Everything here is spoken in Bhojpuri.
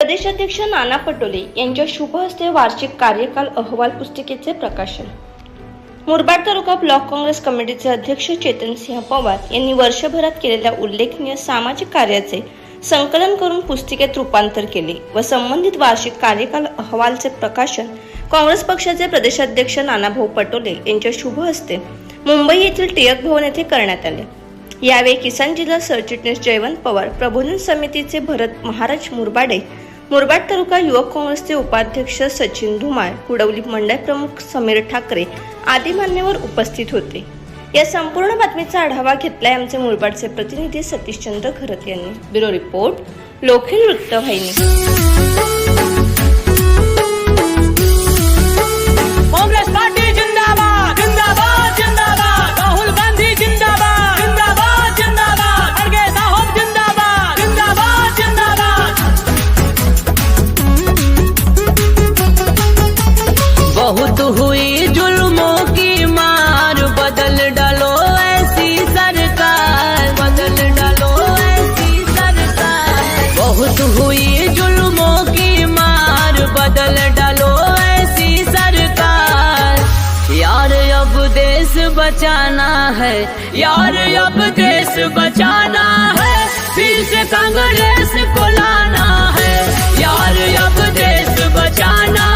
प्रदेशाध्यक्ष नाना पटोले यांच्या शुभ हस्ते वार्षिक कार्यकाल अहवाल पुस्तिकेचे प्रकाशन। मुरबाड तालुका ब्लॉक काँग्रेस कमिटीचे अध्यक्ष चेतनसिंह पवार यांनी वर्षभरात केलेल्या उल्लेखनीय सामाजिक कार्याचे संकलन करून पुस्तिकेत रूपांतर केले व संबंधित वार्षिक कार्यकाल अहवालचे प्रकाशन काँग्रेस पक्षाचे प्रदेशाध्यक्ष नानाभाऊ पटोले यांच्या शुभ हस्ते मुंबई येथील टिळक भवन येथे करण्यात आले। यावेळी किसान जिल्हा सरचिटणीस जयवंत पवार, प्रबोधन समितीचे भरत महाराज मुरबाडे, मुरबाड तालुका युवक काँग्रेसचे उपाध्यक्ष सचिन धुमाळ, कुडवली मंडळ प्रमुख समीर ठाकरे आदी मान्यवर उपस्थित होते। या संपूर्ण बातमीचा आढावा घेतलाय आमचे मुरबाडचे प्रतिनिधी सतीशचंद्र घरत यांनी। ब्युरो रिपोर्ट, लोकहित वृत्तवाहिनी। कांग्रेस पार्टी जिंदाबाद जिंदाबाद जिंदाबाद, राहुल गांधी जिंदाबाद जिंदाबाद जिंदाबाद, खड़गे साहब जिंदाबाद जिंदाबाद जिंदाबाद। बहुत हुई जुल्मों की मार, बदल डालो ऐसी सरकार, बदल डालो ऐसी सरकार। बहुत हुई जुल्मों की मार, बदल डालो ऐसी सरकार। यार अब देश बचाना है, यार अब देश बचाना है, फिर से कांग्रेस को लाना है। यार अब देश बचाना